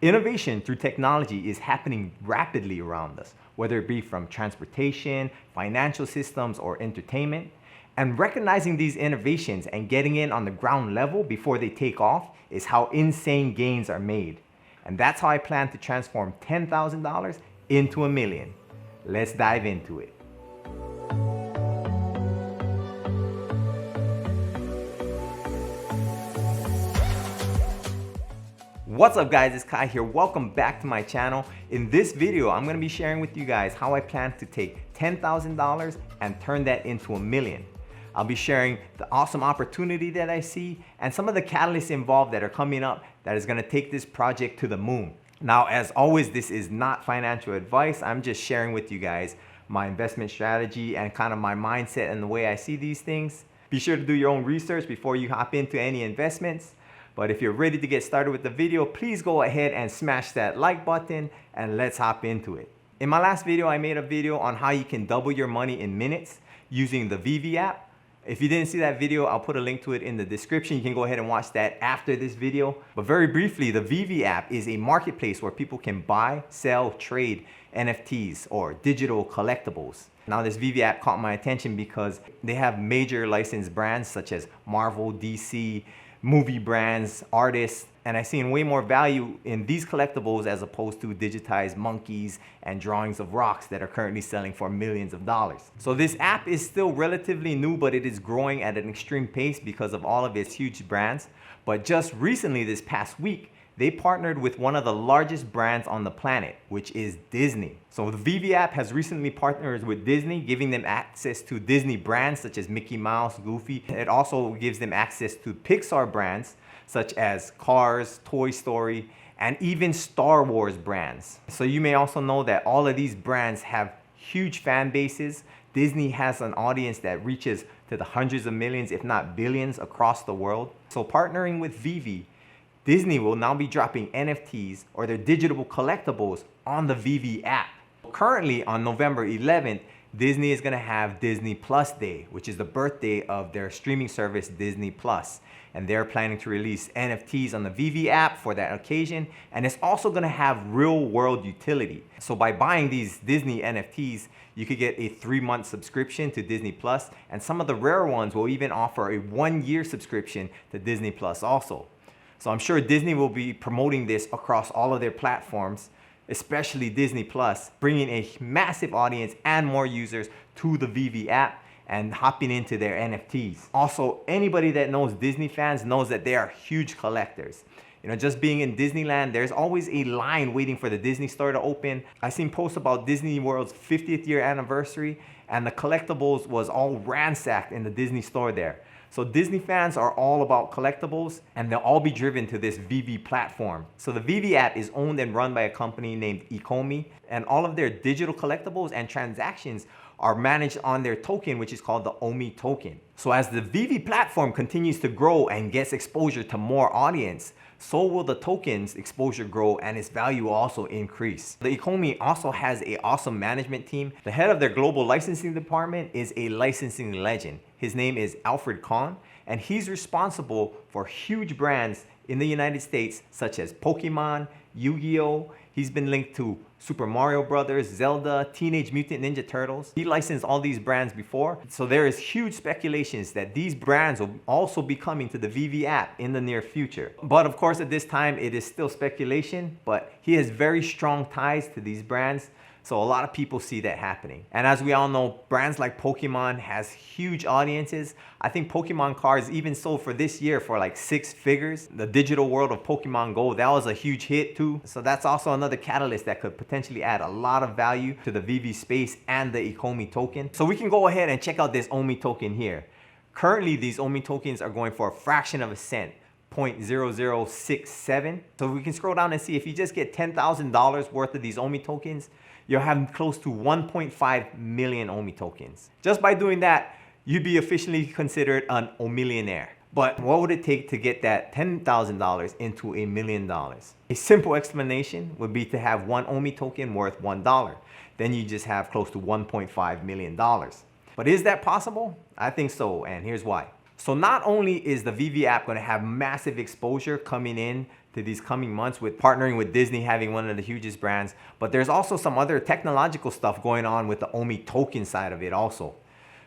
Innovation through technology is happening rapidly around us, whether it be from transportation, financial systems, or entertainment. And recognizing these innovations and getting in on the ground level before they take off is how insane gains are made. And that's how I plan to transform $10,000 into $1 million. Let's dive into it. What's up guys, it's Kai here. Welcome back to my channel. In this video, I'm gonna be sharing with you guys how I plan to take $10,000 and turn that into $1 million. I'll be sharing the awesome opportunity that I see and some of the catalysts involved that are coming up that is gonna take this project to the moon. Now, as always, this is not financial advice. I'm just sharing with you guys my investment strategy and kind of my mindset and the way I see these things. Be sure to do your own research before you hop into any investments. But if you're ready to get started with the video, please go ahead and smash that like button and let's hop into it. In my last video, I made a video on how you can double your money in minutes using the Veve app. If you didn't see that video, I'll put a link to it in the description. You can go ahead and watch that after this video. But very briefly, the Veve app is a marketplace where people can buy, sell, trade NFTs or digital collectibles. Now this Veve app caught my attention because they have major licensed brands such as Marvel, DC, movie brands, artists, and I've seen way more value in these collectibles as opposed to digitized monkeys and drawings of rocks that are currently selling for millions of dollars. So this app is still relatively new, but it is growing at an extreme pace because of all of its huge brands. But just recently, this past week, they partnered with one of the largest brands on the planet, which is Disney. So the Veve app has recently partnered with Disney, giving them access to Disney brands such as Mickey Mouse, Goofy. It also gives them access to Pixar brands such as Cars, Toy Story, and even Star Wars brands. So you may also know that all of these brands have huge fan bases. Disney has an audience that reaches to the hundreds of millions, if not billions, across the world. So partnering with Veve, Disney will now be dropping NFTs or their digital collectibles on the Veve app. Currently on November 11th, Disney is gonna have Disney Plus Day, which is the birthday of their streaming service Disney Plus. And they're planning to release NFTs on the Veve app for that occasion. And it's also gonna have real world utility. So by buying these Disney NFTs, you could get a 3-month subscription to Disney Plus, and some of the rare ones will even offer a 1-year subscription to Disney Plus also. So I'm sure Disney will be promoting this across all of their platforms, especially Disney Plus, bringing a massive audience and more users to the Veve app and hopping into their NFTs. Also, anybody that knows Disney fans knows that they are huge collectors. You know, just being in Disneyland, there's always a line waiting for the Disney store to open. I've seen posts about Disney World's 50th year anniversary, and the collectibles was all ransacked in the Disney store there. So Disney fans are all about collectibles, and they'll all be driven to this Veve platform. So the Veve app is owned and run by a company named Ecomi, and all of their digital collectibles and transactions are managed on their token, which is called the Omi Token. So as the Veve platform continues to grow and gets exposure to more audience, so will the token's exposure grow and its value will also increase. The Ecomi also has an awesome management team. The head of their global licensing department is a licensing legend. His name is Alfred Kahn, and he's responsible for huge brands in the United States such as Pokemon, Yu-Gi-Oh! He's been linked to Super Mario Brothers, Zelda, Teenage Mutant Ninja Turtles. He licensed all these brands before. So there is huge speculations that these brands will also be coming to the Veve app in the near future. But of course, at this time, it is still speculation, but he has very strong ties to these brands. So a lot of people see that happening. And as we all know, brands like Pokemon has huge audiences. I think Pokemon cards even sold for this year for like 6 figures. The digital world of Pokemon Go, that was a huge hit too. So that's also another catalyst that could potentially add a lot of value to the Veve space and the Ecomi token. So we can go ahead and check out this Omi token here. Currently, these Omi tokens are going for a fraction of a cent. 0.0067. So we can scroll down and see if you just get $10,000 worth of these Omi tokens, you'll have close to 1.5 million Omi tokens. Just by doing that, you'd be officially considered an millionaire. But what would it take to get that $10,000 into $1 million? A simple explanation would be to have one Omi token worth $1. Then you just have close to $1.5 million. But is that possible? I think so, and here's why. So not only is the Veve app going to have massive exposure coming in to these coming months with partnering with Disney, having one of the hugest brands, but there's also some other technological stuff going on with the Omi token side of it also.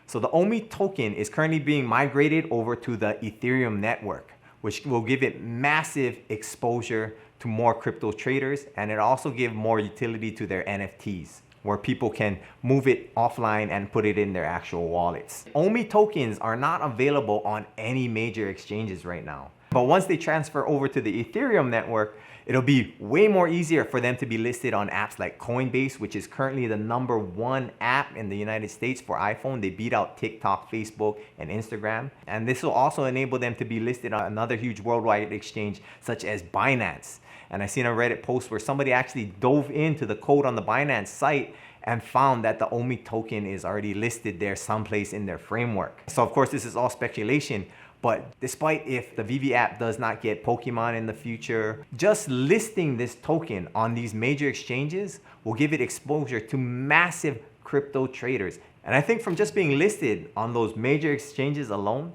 So the Omi token is currently being migrated over to the Ethereum network, which will give it massive exposure to more crypto traders, and it also give more utility to their NFTs, where people can move it offline and put it in their actual wallets. Omi tokens are not available on any major exchanges right now. But once they transfer over to the Ethereum network, it'll be way more easier for them to be listed on apps like Coinbase, which is currently the #1 app in the United States for iPhone. They beat out TikTok, Facebook, and Instagram. And this will also enable them to be listed on another huge worldwide exchange such as Binance. And I seen a Reddit post where somebody actually dove into the code on the Binance site and found that the Omi token is already listed there someplace in their framework. So of course this is all speculation, but despite if the Veve app does not get Pokemon in the future, just listing this token on these major exchanges will give it exposure to massive crypto traders. And I think from just being listed on those major exchanges alone,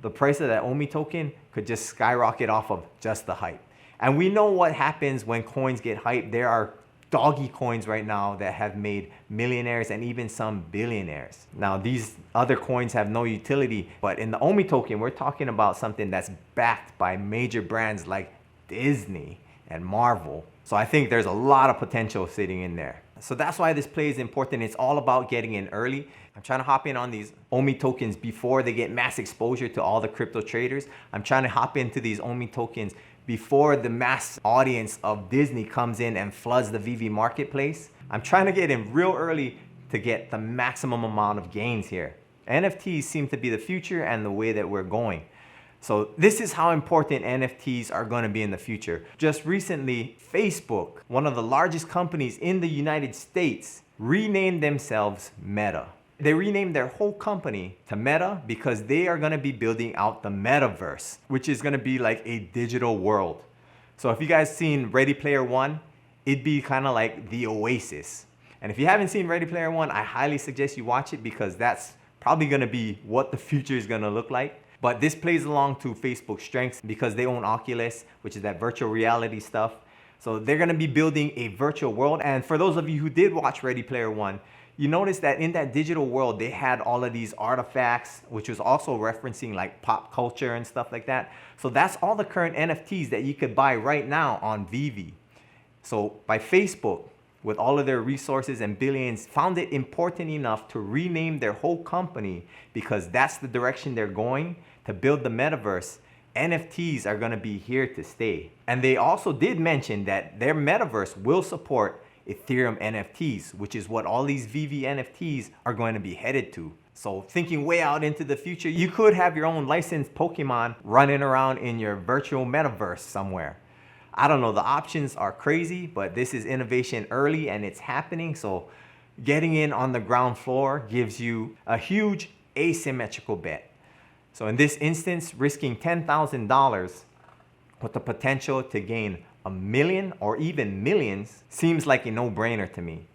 the price of that Omi token could just skyrocket off of just the hype. And we know what happens when coins get hyped. There are doggy coins right now that have made millionaires and even some billionaires. Now, these other coins have no utility, but in the Omi token, we're talking about something that's backed by major brands like Disney and Marvel. So I think there's a lot of potential sitting in there. So that's why this play is important. It's all about getting in early. I'm trying to hop in on these Omi tokens before they get mass exposure to all the crypto traders. I'm trying to hop into these Omi tokens before the mass audience of Disney comes in and floods the Veve marketplace. I'm trying to get in real early to get the maximum amount of gains here. NFTs seem to be the future and the way that we're going. So this is how important NFTs are going to be in the future. Just recently, Facebook, one of the largest companies in the United States, renamed themselves Meta. They renamed their whole company to Meta because they are going to be building out the metaverse, which is going to be like a digital world. So if you guys seen Ready Player One, it'd be kind of like the Oasis. And if you haven't seen Ready Player One, I highly suggest you watch it because that's probably going to be what the future is going to look like. But this plays along to Facebook's strengths because they own Oculus, which is that virtual reality stuff. So they're going to be building a virtual world. And for those of you who did watch Ready Player One, you notice that in that digital world, they had all of these artifacts, which was also referencing like pop culture and stuff like that. So that's all the current NFTs that you could buy right now on Veve. So by Facebook, with all of their resources and billions, found it important enough to rename their whole company because that's the direction they're going to build the metaverse. NFTs are going to be here to stay. And they also did mention that their metaverse will support Ethereum NFTs, which is what all these Veve NFTs are going to be headed to. So thinking way out into the future, you could have your own licensed Pokemon running around in your virtual metaverse somewhere. I don't know, the options are crazy, but this is innovation early and it's happening. So getting in on the ground floor gives you a huge asymmetrical bet. So in this instance, risking $10,000 with the potential to gain $1 million or even millions seems like a no-brainer to me.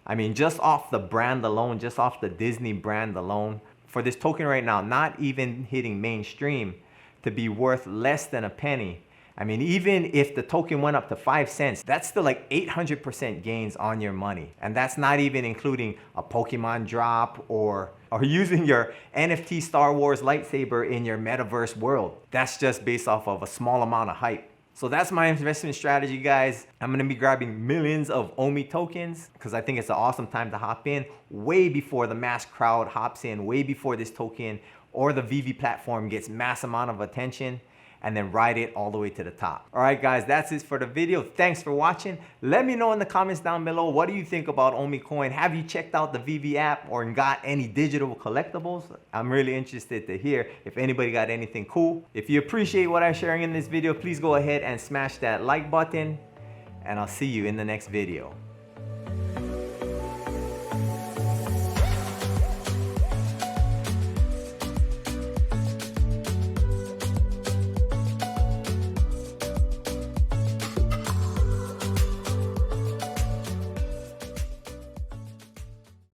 I mean, just off the brand alone, just off the Disney brand alone, for this token right now, not even hitting mainstream, to be worth less than a penny. I mean, even if the token went up to 5 cents, that's still like 800% gains on your money. And that's not even including a Pokemon drop or using your NFT Star Wars lightsaber in your metaverse world. That's just based off of a small amount of hype. So that's my investment strategy, guys. I'm gonna be grabbing millions of Omi tokens because I think it's an awesome time to hop in way before the mass crowd hops in, way before this token or the Veve platform gets mass amount of attention, and then ride it all the way to the top. All right, guys, that's it for the video. Thanks for watching. Let me know in the comments down below, what do you think about Omi Coin? Have you checked out the Veve app or got any digital collectibles? I'm really interested to hear if anybody got anything cool. If you appreciate what I'm sharing in this video, please go ahead and smash that like button, and I'll see you in the next video.